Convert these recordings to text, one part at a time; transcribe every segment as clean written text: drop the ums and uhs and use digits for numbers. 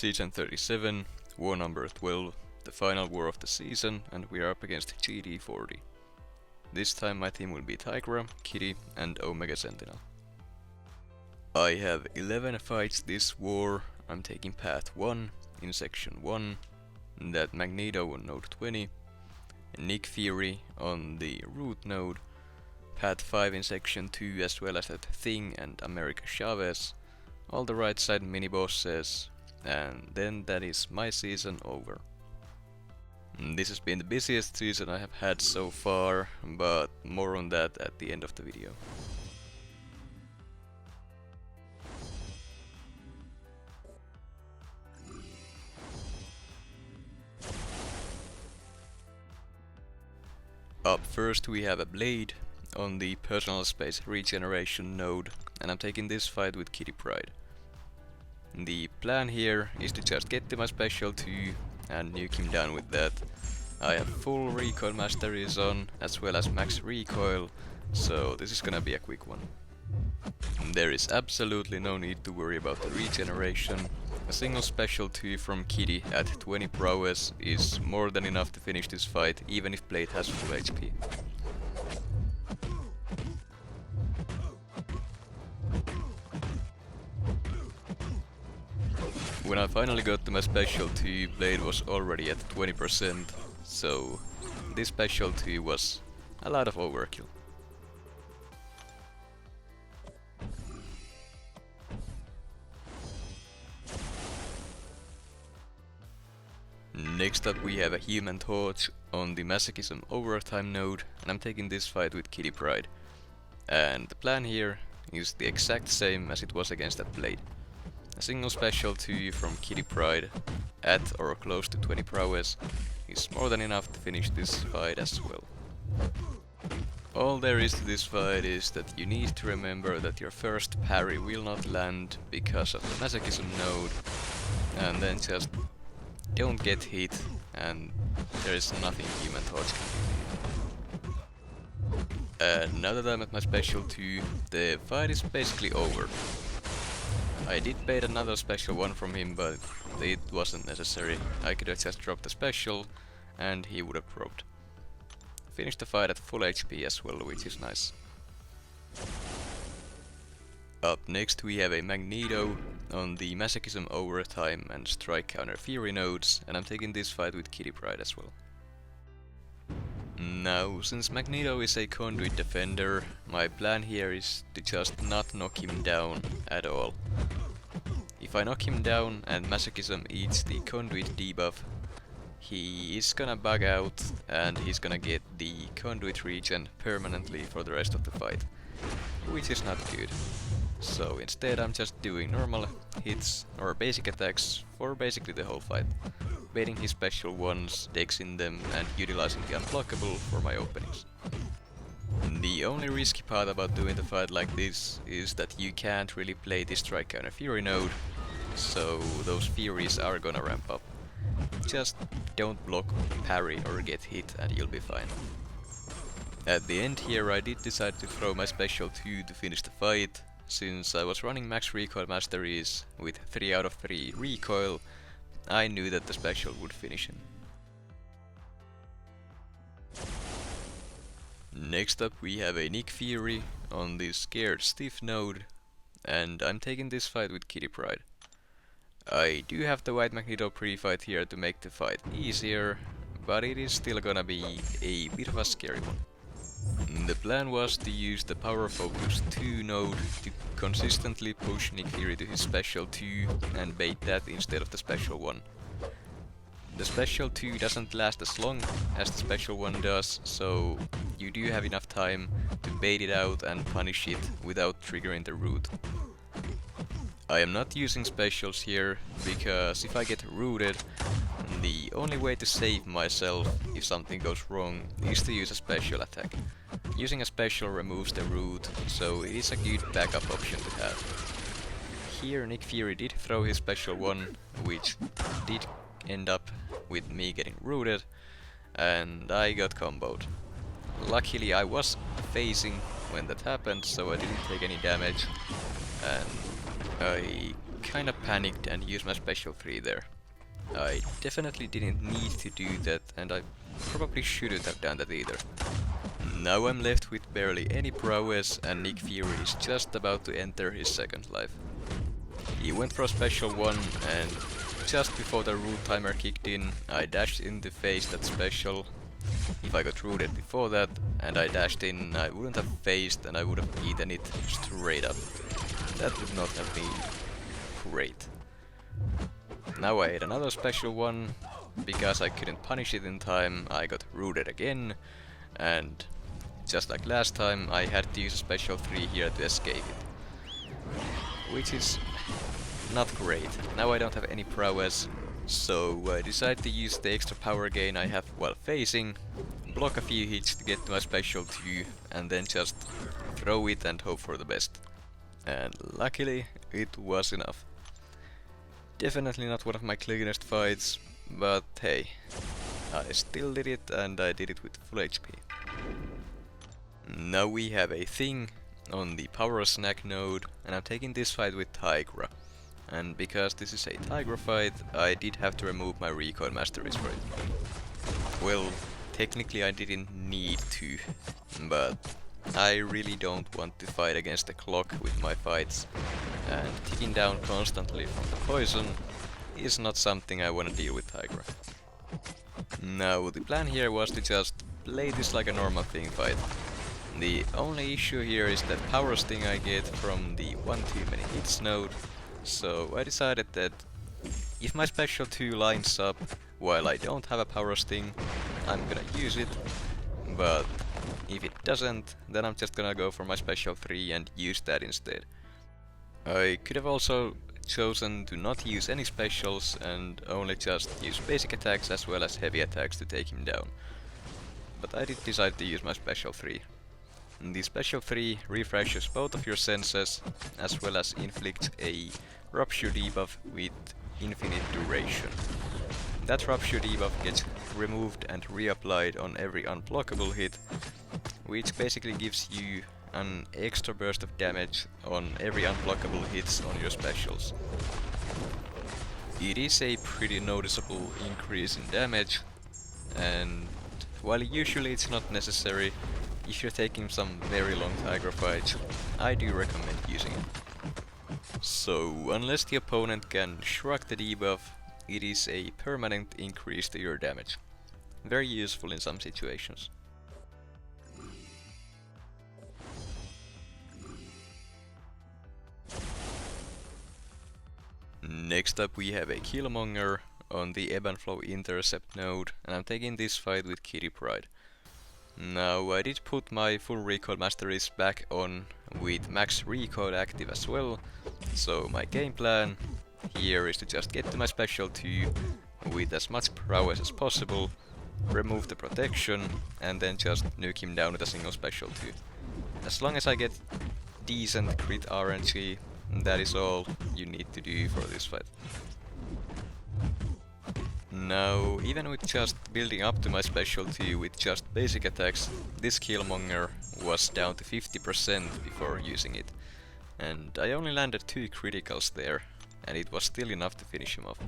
Season 37, War number 12, the final war of the season, and we are up against GT40. This time my team will be Tigra, Kitty and Omega Sentinel. I have 11 fights this war. I'm taking path 1 in section 1, that Magneto on node 20, Nick Fury on the root node, path 5 in section 2 as well as that Thing and America Chavez, all the right side mini bosses, and then that is my season over. This has been the busiest season I have had so far, but more on that at the end of the video. Up first we have a Blade on the personal space regeneration node, and I'm taking this fight with Kitty Pryde. The plan here is to just get to my special 2 and nuke him down with that. I have full recoil masteries on as well as max recoil, so this is gonna be a quick one. There is absolutely no need to worry about the regeneration. A single special 2 from Kitty at 20 prowess is more than enough to finish this fight, even if Blade has full HP. When I finally got to my special 2, Blade was already at 20%, so this special 2 was a lot of overkill. Next up we have a Human Torch on the Masochism Overtime node, and I'm taking this fight with Kitty Pryde. And the plan here is the exact same as it was against that Blade. A single special 2 from Kitty Pryde at or close to 20 prowess is more than enough to finish this fight as well. All there is to this fight is that you need to remember that your first parry will not land because of the Masochism node, and then just don't get hit, and there is nothing Human Torch can do. And now that I'm at my special 2, the fight is basically over. I did bait another special 1 from him, but it wasn't necessary. I could have just dropped the special and he would have dropped. Finished the fight at full HP as well, which is nice. Up next we have a Magneto on the Masochism Overtime and Strike Counter Fury nodes, and I'm taking this fight with Kitty Pryde as well. Now, since Magneto is a conduit defender, my plan here is to just not knock him down at all. If I knock him down and Masochism eats the conduit debuff, he is gonna bug out and he's gonna get the conduit regen permanently for the rest of the fight, which is not good. So instead I'm just doing normal hits or basic attacks for basically the whole fight, baiting his special 1s, dexing them and utilizing the unblockable for my openings. The only risky part about doing the fight like this is that you can't really play the Strike Counter Fury node, so those Furies are gonna ramp up. Just don't block, parry or get hit and you'll be fine. At the end here I did decide to throw my special 2 to finish the fight. Since I was running max recoil masteries with 3 out of 3 recoil, I knew that the special would finish him. Next up we have a Nick Fury on the Scared Stiff node, and I'm taking this fight with Kitty Pryde. I do have the White Magneto pre-fight here to make the fight easier, but it is still gonna be a bit of a scary one. The plan was to use the Power Focus 2 node to consistently push Nick Fury to his special 2 and bait that instead of the special 1. The special 2 doesn't last as long as the special 1 does, so you do have enough time to bait it out and punish it without triggering the root. I am not using specials here because if I get rooted, the only way to save myself if something goes wrong is to use a special attack. Using a special removes the root, so it is a good backup option to have. Here Nick Fury did throw his special 1, which did end up with me getting rooted, and I got comboed. Luckily I was phasing when that happened, so I didn't take any damage, and I kinda panicked and used my special 3 there. I definitely didn't need to do that, and I probably shouldn't have done that either. Now I'm left with barely any prowess, and Nick Fury is just about to enter his second life. He went for a special 1, and just before the root timer kicked in, I dashed in to face that special. If I got rooted before that, and I dashed in, I wouldn't have phased and I would have eaten it straight up. That would not have been great. Now I ate another special 1, because I couldn't punish it in time, I got rooted again, and just like last time, I had to use a special 3 here to escape it. Which is not great. Now I don't have any prowess, so I decided to use the extra power gain I have while phasing, block a few hits to get to my special 2, and then just throw it and hope for the best. And luckily, it was enough. Definitely not one of my cleanest fights, but hey, I still did it, and I did it with full HP. Now we have a thing on the power snack node, and I'm taking this fight with Tigra. And because this is a Tigra fight, I did have to remove my recoil masteries for it. Well, technically I didn't need to, but I really don't want to fight against the clock with my fights, and ticking down constantly from the poison is not something I want to deal with Tigra. Now the plan here was to just play this like a normal thing fight. The only issue here is that power sting I get from the 1 too many hits node, so I decided that if my special 2 lines up while I don't have a power sting, I'm gonna use it, but if it doesn't, then I'm just gonna go for my special 3 and use that instead. I could have also chosen to not use any specials and only just use basic attacks as well as heavy attacks to take him down. But I did decide to use my special 3. The special 3 refreshes both of your senses, as well as inflicts a rupture debuff with infinite duration. That rupture debuff gets removed and reapplied on every unblockable hit, which basically gives you an extra burst of damage on every unblockable hits on your specials. It is a pretty noticeable increase in damage, and while usually it's not necessary, if you're taking some very long Tigra fights, I do recommend using it. So, unless the opponent can shrug the debuff, it is a permanent increase to your damage. Very useful in some situations. Next up we have a Killmonger on the Ebb and Flow intercept node, and I'm taking this fight with Pryde. Now I did put my full recoil masteries back on with max recoil active as well, so my game plan here is to just get to my special 2 with as much prowess as possible, remove the protection, and then just nuke him down with a single special 2. As long as I get decent crit RNG, that is all you need to do for this fight. Now, even with just building up to my special 2 with just basic attacks, this Killmonger was down to 50% before using it. And I only landed 2 criticals there, and it was still enough to finish him off.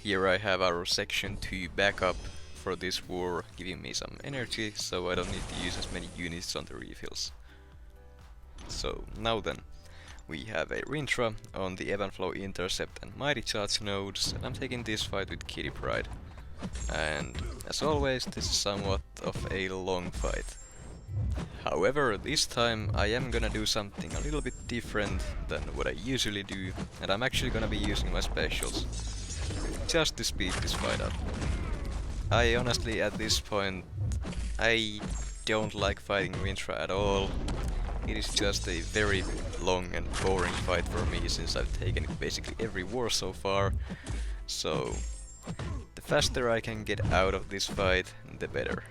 Here I have our section 2 backup for this war, giving me some energy, so I don't need to use as many units on the refills. So, now then. We have a Rintrah on the Ebb and Flow intercept and mighty charge nodes, and I'm taking this fight with Pryde. And as always, this is somewhat of a long fight. However, this time I am gonna do something a little bit different than what I usually do, and I'm actually gonna be using my specials, just to speed this fight up. I honestly, at this point, I don't like fighting Rintrah at all. It is just a very long and boring fight for me, since I've taken it basically every war so far. So, the faster I can get out of this fight, the better.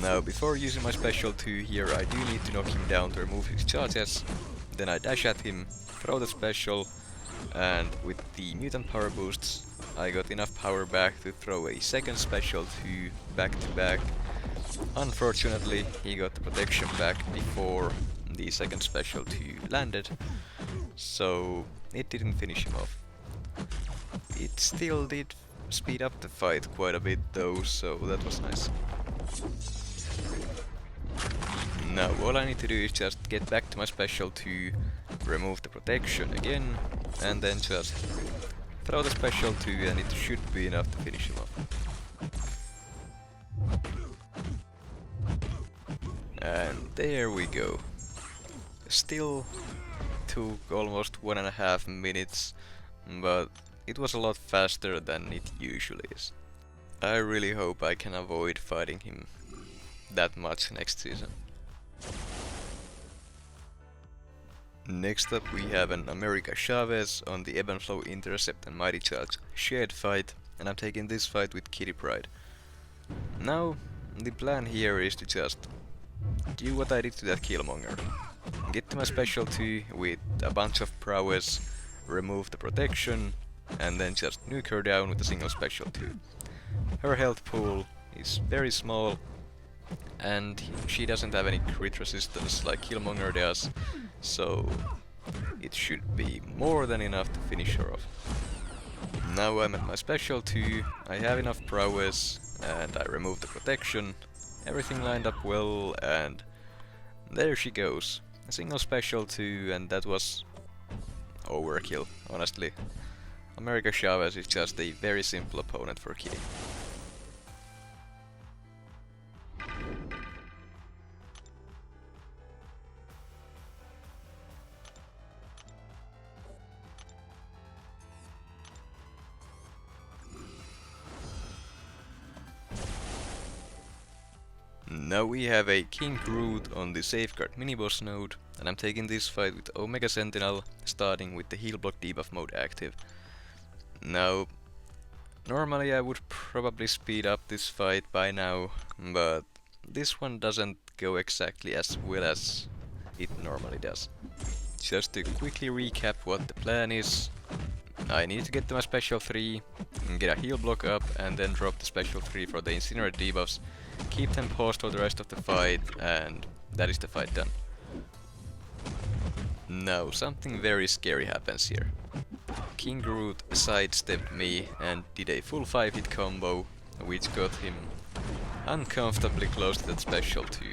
Now, before using my special 2 here, I do need to knock him down to remove his charges. Then I dash at him, throw the special, and with the mutant power boosts, I got enough power back to throw a second special 2 back to back. Unfortunately, he got the protection back before the second special 2 landed, so it didn't finish him off. It still did speed up the fight quite a bit though, so that was nice. Now all I need to do is just get back to my special 2, remove the protection again, and then just throw the special 2 and it should be enough to finish him off. And there we go. Still took almost 1.5 minutes, but it was a lot faster than it usually is. I really hope I can avoid fighting him that much next season. Next up we have an America Chavez on the Ebb and Flow Intercept and Mighty Charge shared fight, and I'm taking this fight with Pryde. Now, the plan here is to just do what I did to that Killmonger. Get to my special 2 with a bunch of prowess, remove the protection, and then just nuke her down with a single special 2. Her health pool is very small, and she doesn't have any crit resistance like Killmonger does, so it should be more than enough to finish her off. Now I'm at my special 2, I have enough prowess, and I remove the protection. Everything lined up well, and there she goes. A single special 2, and that was overkill, honestly. America Chavez is just a very simple opponent for Kitty. Now we have a King Groot on the Safeguard mini-boss node, and I'm taking this fight with Omega Sentinel, starting with the heal block debuff mode active. Now, normally I would probably speed up this fight by now, but this one doesn't go exactly as well as it normally does. Just to quickly recap what the plan is, I need to get to my special 3, get a heal block up, and then drop the special 3 for the incinerate debuffs, keep them paused for the rest of the fight, and that is the fight done. Now, something very scary happens here. King Groot sidestepped me and did a full 5-hit combo, which got him uncomfortably close to that special 2.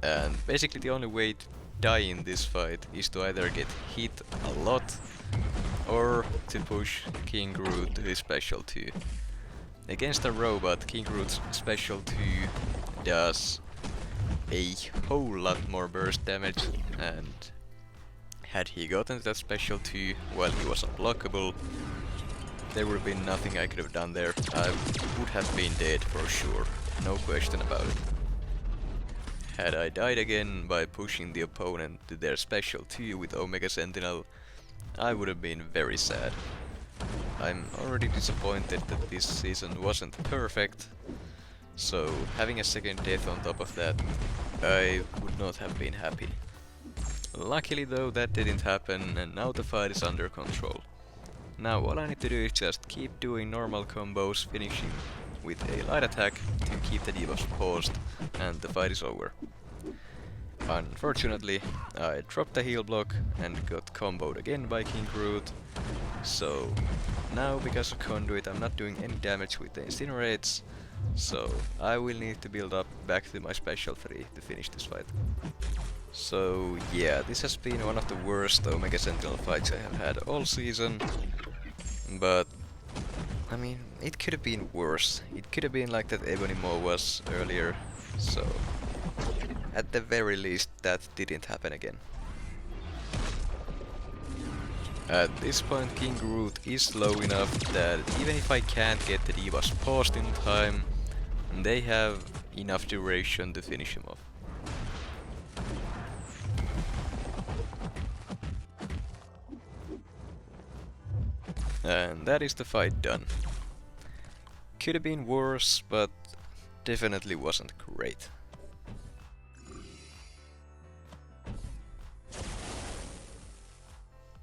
And basically the only way to die in this fight is to either get hit a lot or to push King Groot to his special 2. Against a robot, King Groot's special 2 does a whole lot more burst damage, and had he gotten that special 2 while he was unblockable, there would have been nothing I could have done there. I would have been dead for sure, no question about it. Had I died again by pushing the opponent to their special 2 with Omega Sentinel, I would have been very sad. I'm already disappointed that this season wasn't perfect, so having a second death on top of that, I would not have been happy. Luckily though, that didn't happen, and now the fight is under control. Now all I need to do is just keep doing normal combos, finishing with a light attack to keep the debuffs paused, and the fight is over. Unfortunately, I dropped the heal block and got comboed again by King Groot, so now because of Conduit I'm not doing any damage with the incinerates, so I will need to build up back to my special 3 to finish this fight. So yeah, this has been one of the worst Omega Sentinel fights I have had all season, but I mean, it could have been worse. It could have been like that Ebony Maw was earlier, so at the very least that didn't happen again. At this point King Groot is low enough that even if I can't get the debuffs paused in time, they have enough duration to finish him off. And that is the fight done. Could have been worse, but definitely wasn't great.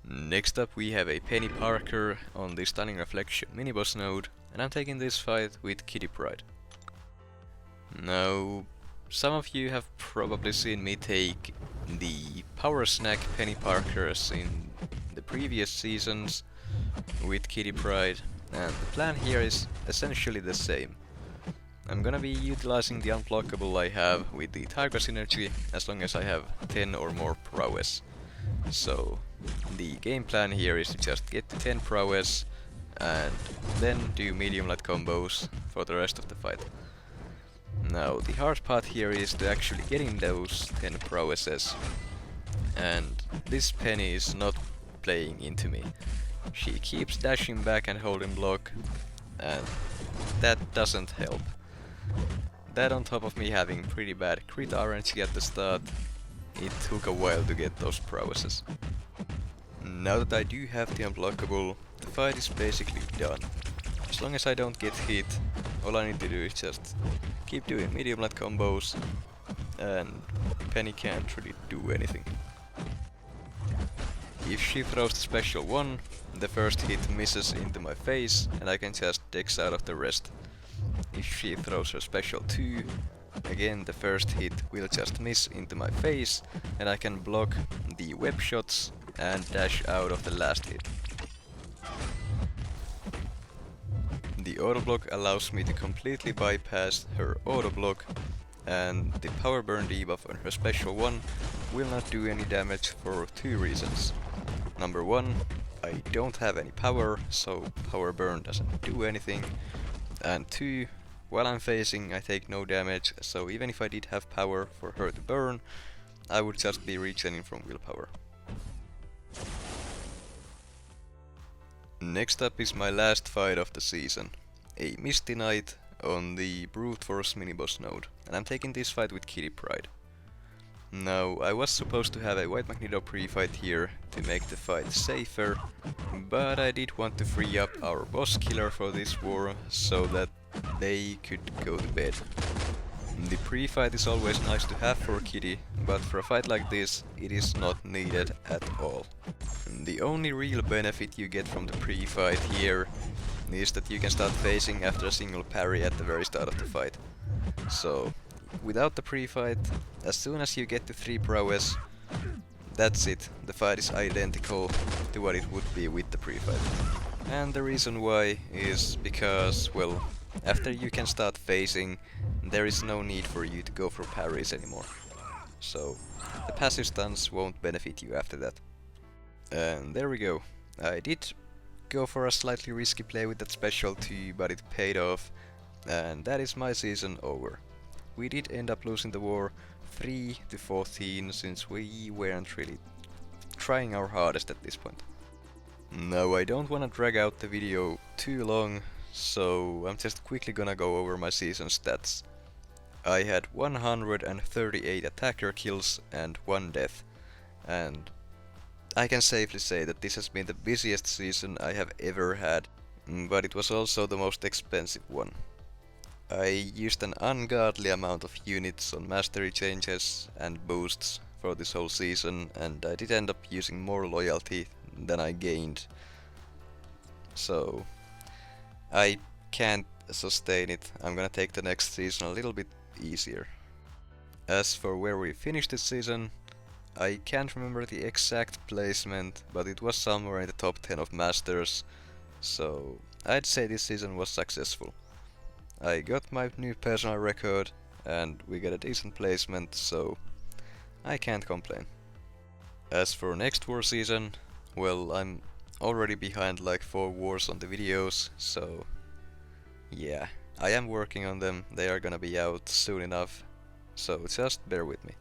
Next up we have a Peni Parker on the Stunning Reflection mini-boss node, and I'm taking this fight with Pryde. Now, some of you have probably seen me take the Power Snack Penny Parkers in the previous seasons with Kitty Pryde, and the plan here is essentially the same. I'm gonna be utilizing the unblockable I have with the Tigra synergy as long as I have 10 or more prowess. So the game plan here is to just get to 10 prowess and then do medium light combos for the rest of the fight. Now the hard part here is to actually getting those 10 prowesses, and this Penny is not playing into me. She keeps dashing back and holding block, and that doesn't help. That on top of me having pretty bad crit RNG at the start, it took a while to get those prowesses. Now that I do have the unblockable, the fight is basically done. As long as I don't get hit, all I need to do is just keep doing medium light combos, and Penny can't really do anything. If she throws the special 1, the first hit misses into my face and I can just dex out of the rest. If she throws her special 2, again the first hit will just miss into my face and I can block the web shots and dash out of the last hit. The auto block allows me to completely bypass her auto block, and the power burn debuff on her special 1 will not do any damage for 2 reasons. Number 1, I don't have any power, so power burn doesn't do anything, and 2, while I'm phasing I take no damage, so even if I did have power for her to burn, I would just be regening from willpower. Next up is my last fight of the season, a Misty Knight on the Brute Force miniboss node, and I'm taking this fight with Kitty Pryde. Now, I was supposed to have a White Magneto pre-fight here to make the fight safer, but I did want to free up our boss killer for this war so that they could go to bed. The pre-fight is always nice to have for Kitty, but for a fight like this, it is not needed at all. The only real benefit you get from the pre-fight here is that you can start phasing after a single parry at the very start of the fight. So, without the pre-fight, as soon as you get to 3 prowess, that's it, the fight is identical to what it would be with the pre-fight. And the reason why is because, well, after you can start phasing, there is no need for you to go for parries anymore. So, the passive stuns won't benefit you after that. And there we go. I did go for a slightly risky play with that special 2, but it paid off, and that is my season over. We did end up losing the war 3-14 since we weren't really trying our hardest at this point. Now I don't wanna drag out the video too long, so I'm just quickly gonna go over my season stats. I had 138 attacker kills and 1 death, and I can safely say that this has been the busiest season I have ever had, but it was also the most expensive one. I used an ungodly amount of units on mastery changes and boosts for this whole season, and I did end up using more loyalty than I gained. So I can't sustain it. I'm gonna take the next season a little bit easier. As for where we finished this season, I can't remember the exact placement, but it was somewhere in the top 10 of Masters, so I'd say this season was successful. I got my new personal record, and we got a decent placement, so I can't complain. As for next war season, well, I'm already behind like 4 wars on the videos, so yeah, I am working on them, they are gonna be out soon enough, so just bear with me.